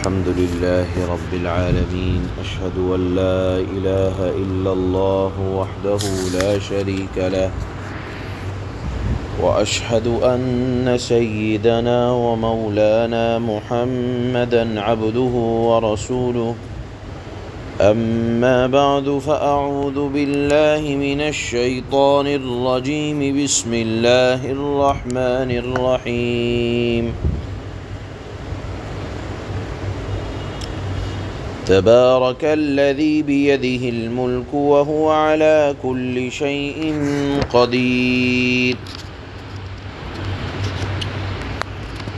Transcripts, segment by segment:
الحمد لله رب العالمين أشهد أن لا إله إلا الله وحده لا شريك له وأشهد أن سيدنا ومولانا محمدا عبده ورسوله أما بعد فأعوذ بالله من الشيطان الرجيم بسم الله الرحمن الرحيم تبارك الذي بيده الملك وهو على كل شيء قدير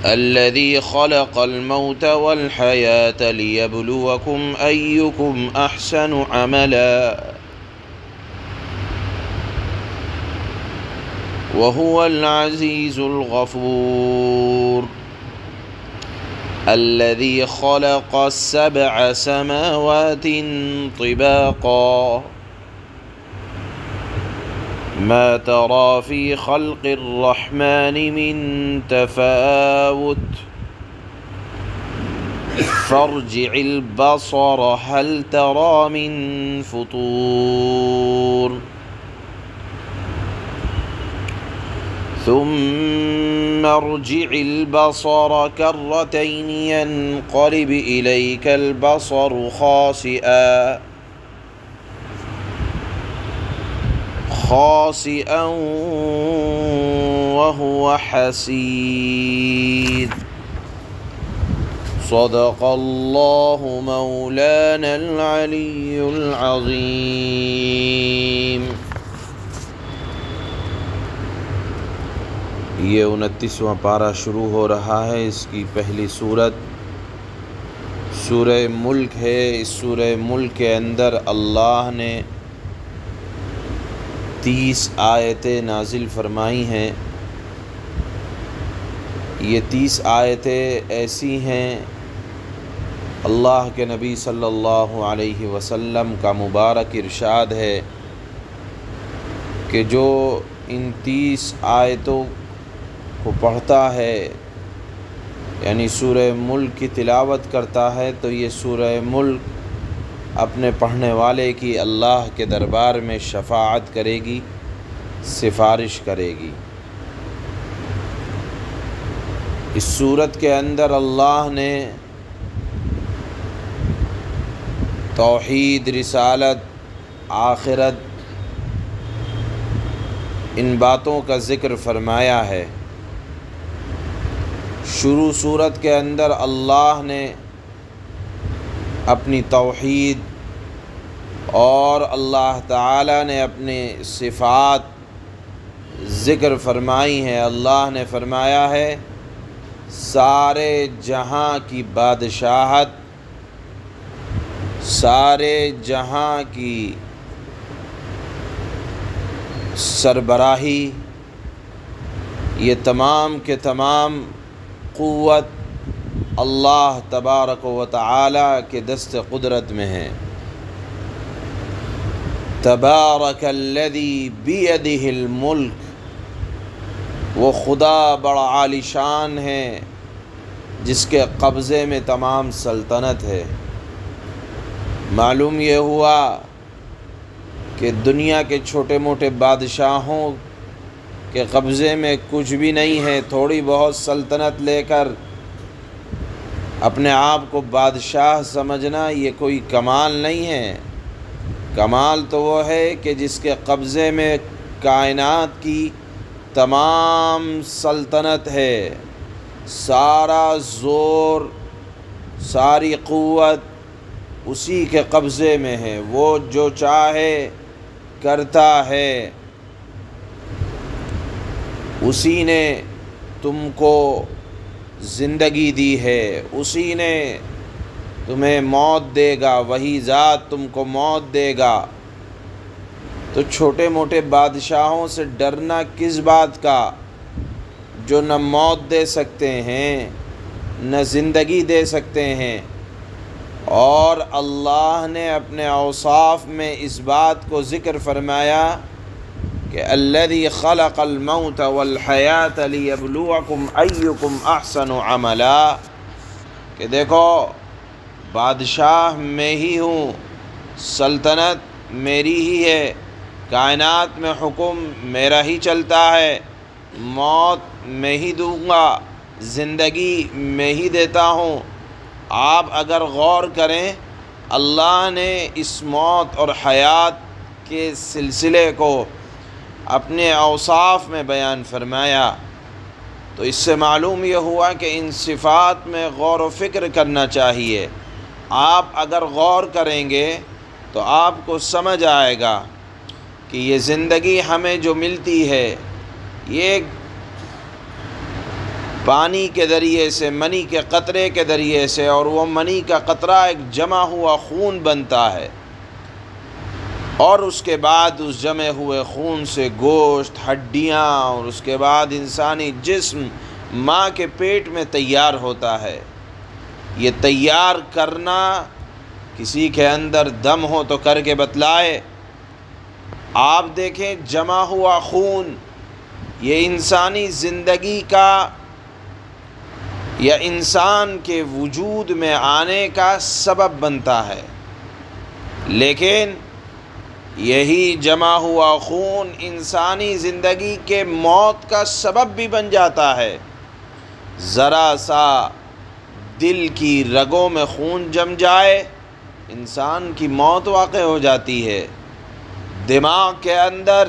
الذي خلق الموت والحياة ليبلوكم أيكم أحسن عملا وهو العزيز الغفور الذي خلق 7 سماوات طباقا ما ترى في خلق الرحمن من تفاوت فارجع البصر هل ترى من فطور ثم ارجع البصر كرتين ينقلب إليك البصر خاسئا وهو حسير صدق الله مولانا العلي العظيم. یہ 29واں پارہ شروع ہو رہا ہے. اس کی پہلی سورت سورہ ملک ہے. اس سورہ ملک کے اندر اللہ نے 30 آیتیں نازل فرمائی ہیں. یہ 30 آیتیں ایسی ہیں اللہ کے نبی صلی اللہ علیہ وسلم کا مبارک ارشاد ہے کہ جو ان 30 آیتوں کو پڑھتا ہے یعنی سورہ ملک کی تلاوت کرتا ہے تو یہ سورہ ملک اپنے پڑھنے والے کی اللہ کے دربار میں شفاعت کرے گی، سفارش کرے گی. اس سورت کے اندر اللہ نے توحید، رسالت، آخرت ان باتوں کا ذکر فرمایا ہے. شروع سورت کے اندر اللہ نے اپنی توحید اور اللہ تعالی نے اپنے صفات ذکر فرمائی ہیں. اللہ نے فرمایا ہے سارے جہاں کی بادشاہت، سارے جہاں کی سربراہی، یہ تمام کے تمام قوت اللہ تبارک و تعالی کے دست قدرت میں ہے. تبارک الذی بیدہ الملک، وہ خدا بڑا عالی شان ہے جس کے قبضے میں تمام سلطنت ہے. معلوم یہ ہوا کہ دنیا کے چھوٹے موٹے بادشاہوں کے قبضے میں کچھ بھی نہیں ہے. تھوڑی بہت سلطنت لے کر اپنے آپ کو بادشاہ سمجھنا یہ کوئی کمال نہیں ہے. کمال تو وہ ہے کہ جس کے قبضے میں کائنات کی تمام سلطنت ہے، سارا زور، ساری قوت اسی کے قبضے میں ہے. وہ جو چاہے کرتا ہے. اسی نے تم کو زندگی دی ہے، اسی نے تمہیں موت دے گا، وہی ذات تم کو موت دے گا. تو چھوٹے موٹے بادشاہوں سے ڈرنا کس بات کا جو نہ موت دے سکتے ہیں نہ زندگی دے سکتے ہیں. اور اللہ نے اپنے اوصاف میں اس بات کو ذکر فرمایا کہ الذی خلق الموت والحیات لیبلوکم ایکم احسن عملا، کہ دیکھو بادشاہ میں ہی ہوں، سلطنت میری ہی ہے، کائنات میں حکم میرا ہی چلتا ہے، موت میں ہی دوں گا، زندگی میں ہی دیتا ہوں۔ آپ اگر غور کریں، اللہ نے اس موت اور حیات کے سلسلے کو اپنے اوصاف میں بیان فرمایا، تو اس سے معلوم یہ ہوا کہ ان صفات میں غور و فکر کرنا چاہیے۔ آپ اگر غور کریں گے تو آپ کو سمجھ آئے گا کہ یہ زندگی ہمیں جو ملتی ہے، یہ پانی کے ذریعے سے، منی کے قطرے کے ذریعے سے، اور وہ منی کا قطرہ ایک جمع ہوا خون بنتا ہے، اور اس کے بعد اس جمع ہوئے خون سے گوشت، ہڈیاں، اور اس کے بعد انسانی جسم ماں کے پیٹ میں تیار ہوتا ہے۔ یہ تیار کرنا، کسی کے اندر دم ہو تو کر کے بتلائے۔ آپ دیکھیں جمع ہوا خون، یہ انسانی زندگی کا یا انسان کے وجود میں آنے کا سبب بنتا ہے، لیکن یہی جمع ہوا خون انسانی زندگی کے موت کا سبب بھی بن جاتا ہے۔ ذرا سا دل کی رگوں میں خون جم جائے، انسان کی موت واقع ہو جاتی ہے۔ دماغ کے اندر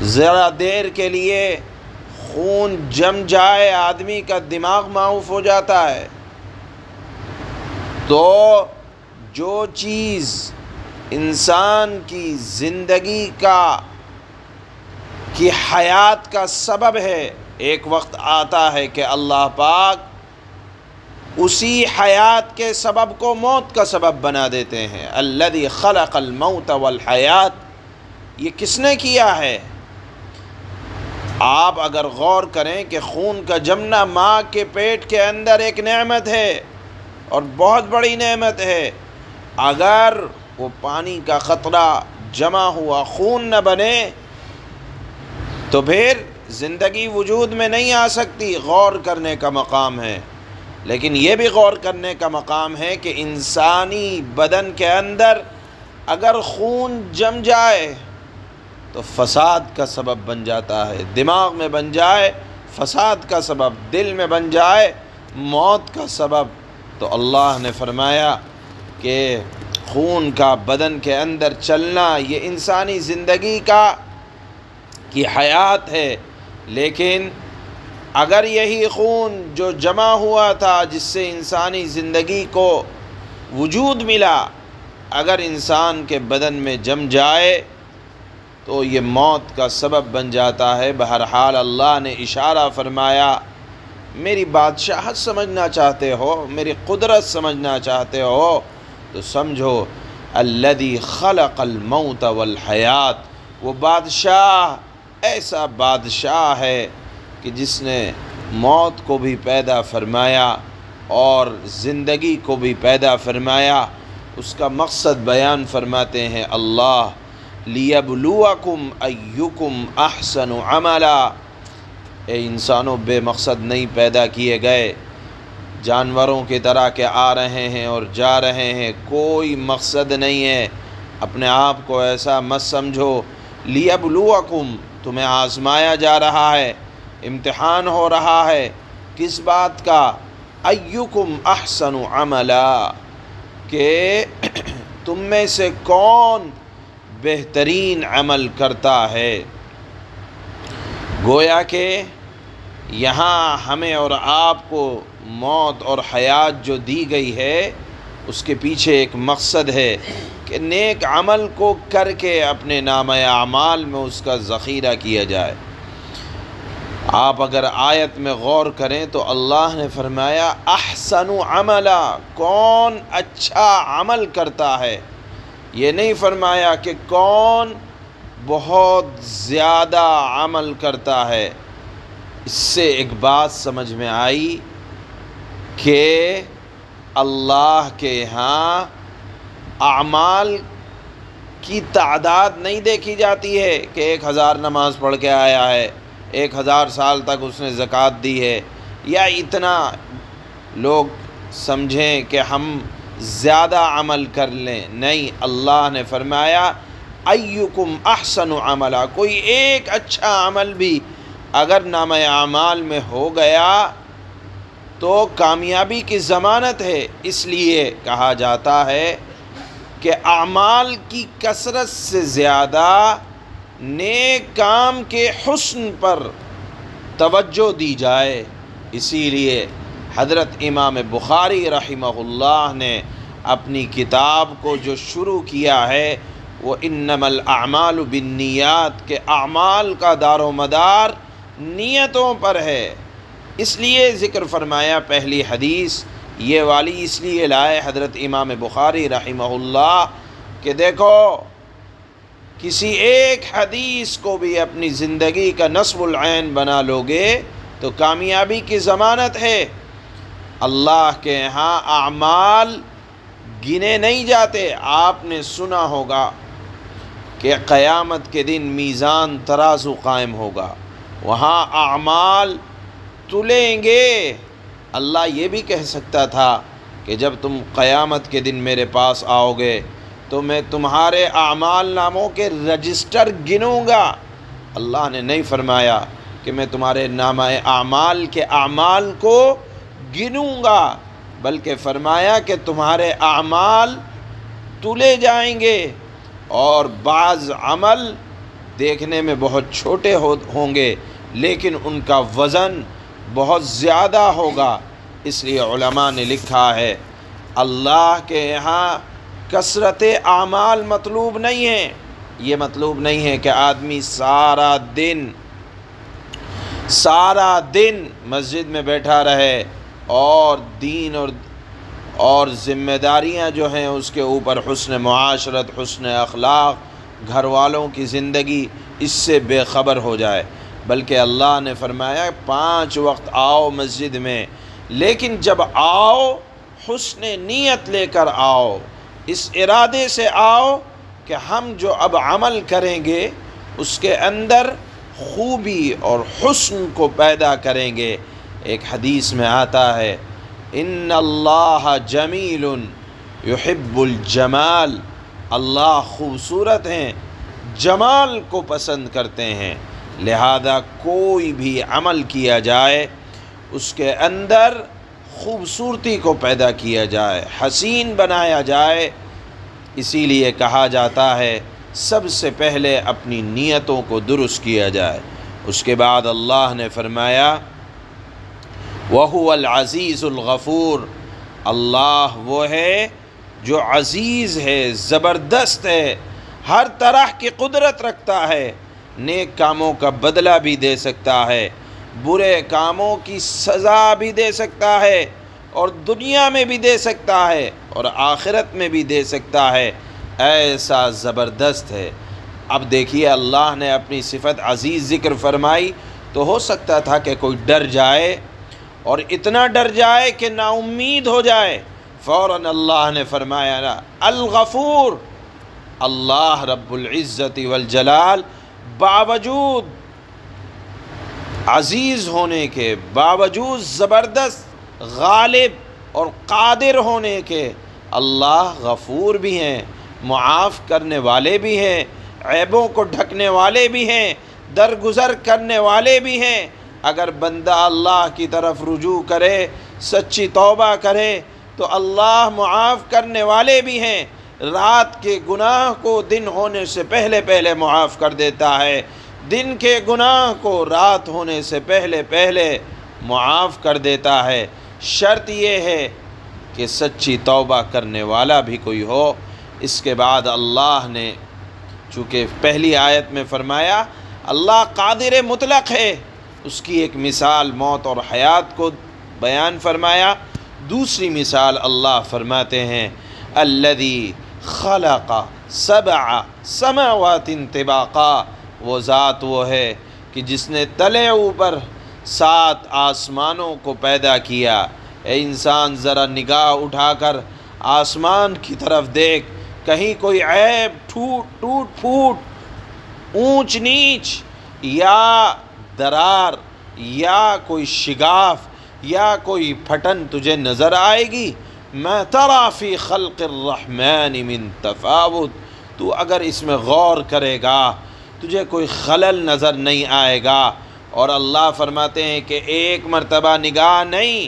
ذرا دیر کے لیے خون جم جائے، آدمی کا دماغ معاف ہو جاتا ہے۔ تو جو چیز انسان کی زندگی کی حیات کا سبب ہے، ایک وقت آتا ہے کہ اللہ پاک اسی حیات کے سبب کو موت کا سبب بنا دیتے ہیں۔ الذی خلق الموت والحیات، یہ کس نے کیا ہے؟ آپ اگر غور کریں کہ خون کا جمنا ماں کے پیٹ کے اندر ایک نعمت ہے، اور بہت بڑی نعمت ہے۔ اگر وہ پانی کا قطرہ جمع ہوا خون نہ بنے تو پھر زندگی وجود میں نہیں آ سکتی۔ غور کرنے کا مقام ہے، لیکن یہ بھی غور کرنے کا مقام ہے کہ انسانی بدن کے اندر اگر خون جم جائے تو فساد کا سبب بن جاتا ہے۔ دماغ میں بن جائے فساد کا سبب، دل میں بن جائے موت کا سبب۔ تو اللہ نے فرمایا کہ خون کا بدن کے اندر چلنا یہ انسانی زندگی کی حیات ہے، لیکن اگر یہی خون جو جمع ہوا تھا، جس سے انسانی زندگی کو وجود ملا، اگر انسان کے بدن میں جم جائے تو یہ موت کا سبب بن جاتا ہے۔ بہرحال اللہ نے اشارہ فرمایا، میری بادشاہت سمجھنا چاہتے ہو، میری قدرت سمجھنا چاہتے ہو تو سمجھو الذی خلق الموت والحیات، وہ بادشاہ ایسا بادشاہ ہے کہ جس نے موت کو بھی پیدا فرمایا اور زندگی کو بھی پیدا فرمایا۔ اس کا مقصد بیان فرماتے ہیں اللہ، لیبلوکم ایکم احسن عملا۔ اے انسانوں، بے مقصد نہیں پیدا کیے گئے، جانوروں کی طرح کے آ رہے ہیں اور جا رہے ہیں، کوئی مقصد نہیں ہے۔ اپنے آپ کو ایسا مت سمجھو۔ لیبلوکم، تمہیں آزمایا جا رہا ہے، امتحان ہو رہا ہے، کس بات کا؟ ایکم احسن عملا، کہ تم میں سے کون بہترین عمل کرتا ہے۔ گویا کہ یہاں ہمیں اور آپ کو موت اور حیات جو دی گئی ہے، اس کے پیچھے ایک مقصد ہے کہ نیک عمل کو کر کے اپنے نامہ اعمال میں اس کا ذخیرہ کیا جائے۔ آپ اگر آیت میں غور کریں تو اللہ نے فرمایا احسن عملا، کون اچھا عمل کرتا ہے۔ یہ نہیں فرمایا کہ کون بہت زیادہ عمل کرتا ہے۔ اس سے ایک بات سمجھ میں آئی کہ اللہ کے ہاں اعمال کی تعداد نہیں دیکھی جاتی ہے کہ 1000 نماز پڑھ کے آیا ہے، 1000 سال تک اس نے زکوٰۃ دی ہے، یا اتنا لوگ سمجھیں کہ ہم زیادہ عمل کر لیں، نہیں، اللہ نے فرمایا ایکم احسن عملا، کوئی ایک اچھا عمل بھی اگر نامہ اعمال میں ہو گیا تو کامیابی کی ضمانت ہے۔ اس لیے کہا جاتا ہے کہ اعمال کی کثرت سے زیادہ نیک کام کے حسن پر توجہ دی جائے۔ اسی لیے حضرت امام بخاری رحمہ اللہ نے اپنی کتاب کو جو شروع کیا ہے وہ انما الاعمال بالنیات، کہ اعمال کا دار و مدار نیتوں پر ہے۔ اس لیے ذکر فرمایا پہلی حدیث یہ والی اس لیے لائے حضرت امام بخاری رحمہ اللہ کہ دیکھو کسی ایک حدیث کو بھی اپنی زندگی کا نصب العین بنا لوگے تو کامیابی کی ضمانت ہے۔ اللہ کے ہاں اعمال گنے نہیں جاتے۔ آپ نے سنا ہوگا کہ قیامت کے دن میزان ترازو قائم ہوگا، وہاں اعمال تلیں گے۔ اللہ یہ بھی کہہ سکتا تھا کہ جب تم قیامت کے دن میرے پاس آؤ گے تو میں تمہارے اعمال ناموں کے رجسٹر گنوں گا۔ اللہ نے نہیں فرمایا کہ میں تمہارے نامہ اعمال کے اعمال کو گنوں گا، بلکہ فرمایا کہ تمہارے اعمال تلے جائیں گے، اور بعض عمل دیکھنے میں بہت چھوٹے ہوں گے لیکن ان کا وزن بہت زیادہ ہوگا۔ اس لیے علماء نے لکھا ہے اللہ کے یہاں کثرت اعمال مطلوب نہیں ہے۔ یہ مطلوب نہیں ہے کہ آدمی سارا دن مسجد میں بیٹھا رہے اور دین اور ذمہ داریاں جو ہیں اس کے اوپر حسن معاشرت، حسن اخلاق، گھر والوں کی زندگی اس سے بے خبر ہو جائے، بلکہ اللہ نے فرمایا 5 وقت آؤ مسجد میں، لیکن جب آؤ حسن نیت لے کر آؤ، اس ارادے سے آؤ کہ ہم جو اب عمل کریں گے اس کے اندر خوبی اور حسن کو پیدا کریں گے۔ ایک حدیث میں آتا ہے ان اللہ جمیل یحب الجمال، اللہ خوبصورت ہیں، جمال کو پسند کرتے ہیں، لہذا کوئی بھی عمل کیا جائے اس کے اندر خوبصورتی کو پیدا کیا جائے، حسین بنایا جائے۔ اسی لیے کہا جاتا ہے سب سے پہلے اپنی نیتوں کو درست کیا جائے۔ اس کے بعد اللہ نے فرمایا وَهُوَ الْعَزِيزُ الْغَفُورُ، اللہ وہ ہے جو عزیز ہے، زبردست ہے، ہر طرح کی قدرت رکھتا ہے، نیک کاموں کا بدلہ بھی دے سکتا ہے، برے کاموں کی سزا بھی دے سکتا ہے، اور دنیا میں بھی دے سکتا ہے اور آخرت میں بھی دے سکتا ہے، ایسا زبردست ہے۔ اب دیکھیے اللہ نے اپنی صفت عزیز ذکر فرمائی تو ہو سکتا تھا کہ کوئی ڈر جائے اور اتنا ڈر جائے کہ نا امید ہو جائے، فوراً اللہ نے فرمایا نا الغفور، اللہ رب العزت والجلال باوجود عزیز ہونے کے، باوجود زبردست غالب اور قادر ہونے کے، اللہ غفور بھی ہیں، معاف کرنے والے بھی ہیں، عیبوں کو ڈھکنے والے بھی ہیں، درگزر کرنے والے بھی ہیں۔ اگر بندہ اللہ کی طرف رجوع کرے، سچی توبہ کرے تو اللہ معاف کرنے والے بھی ہیں، رات کے گناہ کو دن ہونے سے پہلے معاف کر دیتا ہے، دن کے گناہ کو رات ہونے سے پہلے معاف کر دیتا ہے۔ شرط یہ ہے کہ سچی توبہ کرنے والا بھی کوئی ہو۔ اس کے بعد اللہ نے چونکہ پہلی آیت میں فرمایا اللہ قادر مطلق ہے، اس کی ایک مثال موت اور حیات کو بیان فرمایا۔ دوسری مثال اللہ فرماتے ہیں الذی خلق 7 سماوات طباقا، وہ ذات وہ ہے کہ جس نے تلے اوپر 7 آسمانوں کو پیدا کیا۔ اے انسان ذرا نگاہ اٹھا کر آسمان کی طرف دیکھ، کہیں کوئی عیب، ٹوٹ پھوٹ، اونچ نیچ یا درار یا کوئی شگاف یا کوئی پھٹن تجھے نظر آئے گی؟ ما تری فی خلق الرحمن من تفاوت، تو اگر اس میں غور کرے گا تجھے کوئی خلل نظر نہیں آئے گا۔ اور اللہ فرماتے ہیں کہ ایک مرتبہ نگاہ نہیں،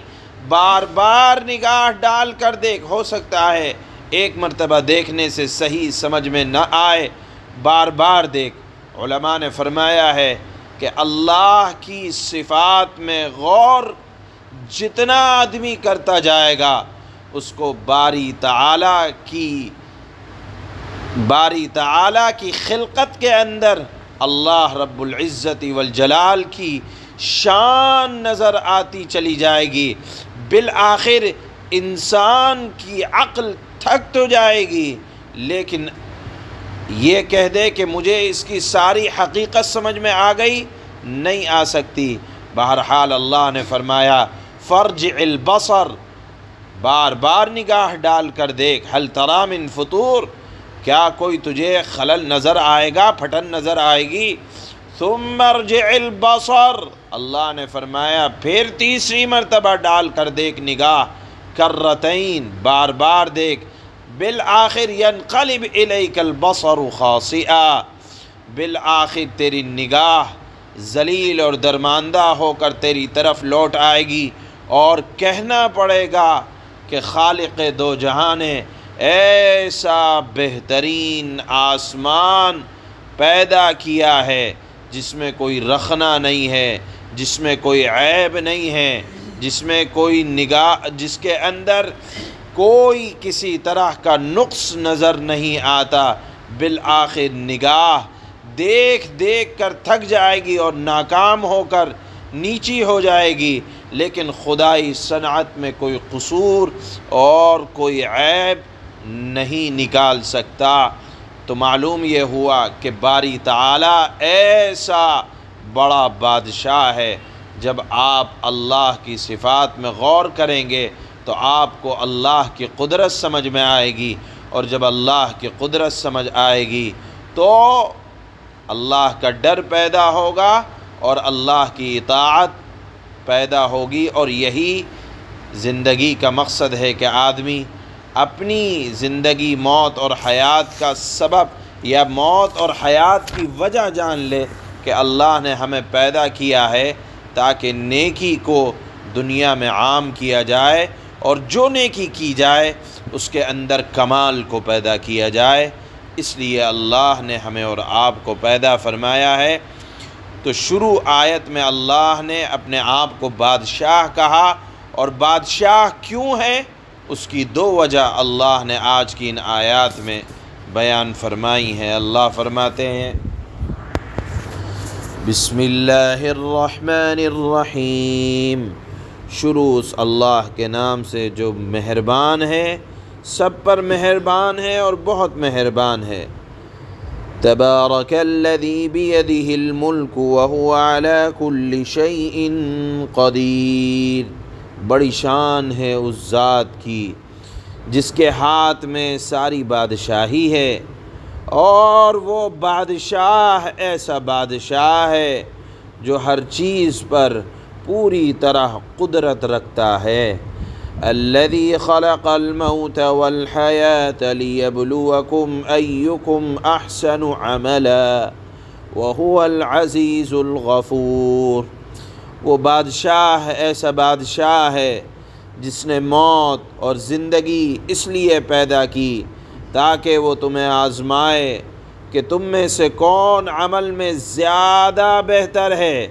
بار بار نگاہ ڈال کر دیکھ، ہو سکتا ہے ایک مرتبہ دیکھنے سے صحیح سمجھ میں نہ آئے، بار بار دیکھ۔ علماء نے فرمایا ہے کہ اللہ کی صفات میں غور جتنا آدمی کرتا جائے گا اس کو باری تعالیٰ کی خلقت کے اندر اللہ رب العزت والجلال کی شان نظر آتی چلی جائے گی۔ بالآخر انسان کی عقل تھک تو جائے گی، لیکن یہ کہہ دے کہ مجھے اس کی ساری حقیقت سمجھ میں آ گئی، نہیں آ سکتی۔ بہرحال اللہ نے فرمایا فرجع البصر، بار بار نگاہ ڈال کر دیکھ، هل تری من فطور، کیا کوئی تجھے خلل نظر آئے گا، پھٹن نظر آئے گی؟ ثم ارجع البصر، اللہ نے فرمایا پھر تیسری مرتبہ ڈال کر دیکھ نگاہ، کرتین، بار بار دیکھ، بالآخر ینقلب الیک البصر خاسئا، بالآخر تیری نگاہ ذلیل اور درماندہ ہو کر تیری طرف لوٹ آئے گی، اور کہنا پڑے گا کہ خالق دو جہاں نے ایسا بہترین آسمان پیدا کیا ہے جس میں کوئی رخنہ نہیں ہے، جس میں کوئی عیب نہیں ہے، جس میں کوئی جس کے اندر کوئی کسی طرح کا نقص نظر نہیں آتا۔ بالآخر نگاہ دیکھ دیکھ کر تھک جائے گی اور ناکام ہو کر نیچی ہو جائے گی، لیکن خدائی صنعت میں کوئی قصور اور کوئی عیب نہیں نکال سکتا۔ تو معلوم یہ ہوا کہ باری تعالیٰ ایسا بڑا بادشاہ ہے۔ جب آپ اللہ کی صفات میں غور کریں گے تو آپ کو اللہ کی قدرت سمجھ میں آئے گی، اور جب اللہ کی قدرت سمجھ آئے گی تو اللہ کا ڈر پیدا ہوگا اور اللہ کی اطاعت پیدا ہوگی۔ اور یہی زندگی کا مقصد ہے کہ آدمی اپنی زندگی موت اور حیات کا سبب یا موت اور حیات کی وجہ جان لے کہ اللہ نے ہمیں پیدا کیا ہے تاکہ نیکی کو دنیا میں عام کیا جائے، اور جو نیکی کی جائے اس کے اندر کمال کو پیدا کیا جائے۔ اس لیے اللہ نے ہمیں اور آپ کو پیدا فرمایا ہے۔ تو شروع آیت میں اللہ نے اپنے آپ کو بادشاہ کہا، اور بادشاہ کیوں ہے اس کی دو وجہ اللہ نے آج کی ان آیات میں بیان فرمائی ہیں۔ اللہ فرماتے ہیں بسم اللہ الرحمن الرحیم، شروع اللہ کے نام سے جو مہربان ہے، سب پر مہربان ہے اور بہت مہربان ہے۔ تبارک الذی بیدہ الملک وہو علی کل شیء قدیر، بڑی شان ہے اس ذات کی جس کے ہاتھ میں ساری بادشاہی ہے، اور وہ بادشاہ ایسا بادشاہ ہے جو ہر چیز پر پوری طرح قدرت رکھتا ہے۔ الذي خلق الموت والحياة ليبلوكم أيكم أحسن عملا وهو العزيز الغفور، وہ بادشاہ ایسا بادشاہ ہے جس نے موت اور زندگی اس لیے پیدا کی تاکہ وہ تمہیں آزمائے کہ تم میں سے کون عمل میں زیادہ بہتر ہے۔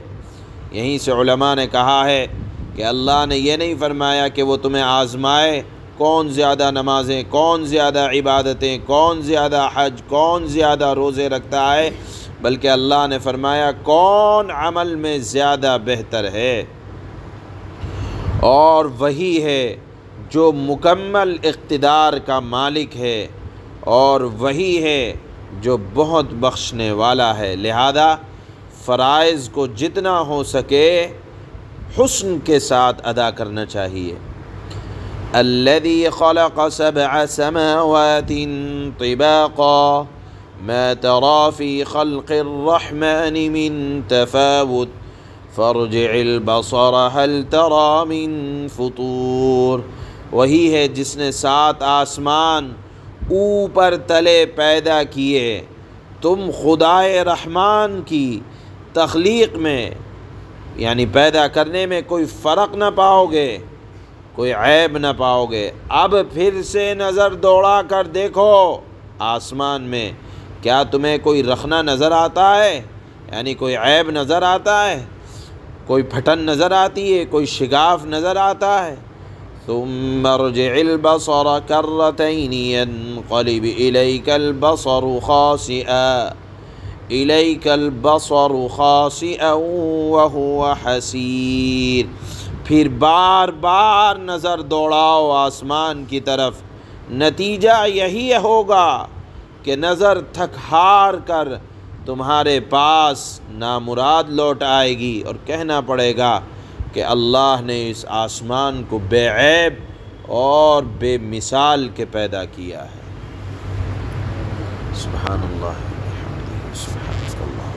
یہیں سے علماء نے کہا ہے کہ اللہ نے یہ نہیں فرمایا کہ وہ تمہیں آزمائے کون زیادہ نمازیں، کون زیادہ عبادتیں، کون زیادہ حج، کون زیادہ روزے رکھتا ہے، بلکہ اللہ نے فرمایا کون عمل میں زیادہ بہتر ہے۔ اور وہی ہے جو مکمل اقتدار کا مالک ہے، اور وہی ہے جو بہت بخشنے والا ہے۔ لہذا فرائض کو جتنا ہو سکے حسن کے ساتھ ادا کرنا چاہیے۔ الذی خلق سبع سماوات طباقا ما ترى في خلق الرحمن من تفاوت فارجع البصر هل ترى من فطور، وہی ہے جس نے 7 آسمان اوپر تلے پیدا کیے۔ تم خدائے رحمان کی تخلیق میں یعنی پیدا کرنے میں کوئی فرق نہ پاؤ گے، کوئی عیب نہ پاؤ گے۔ اب پھر سے نظر دوڑا کر دیکھو آسمان میں، کیا تمہیں کوئی رخنہ نظر آتا ہے، یعنی کوئی عیب نظر آتا ہے، کوئی پھٹن نظر آتی ہے، کوئی شگاف نظر آتا ہے؟ ثم ارجع البصر كرتين ينقلب إليك البصر خاسئا وهو حسير، پھر بار بار نظر دوڑاؤ آسمان کی طرف، نتیجہ یہی ہوگا کہ نظر تھک ہار کر تمہارے پاس نامراد لوٹ آئے گی، اور کہنا پڑے گا کہ اللہ نے اس آسمان کو بے عیب اور بے مثال کے پیدا کیا ہے۔ سبحان اللہ سبحان اللہ۔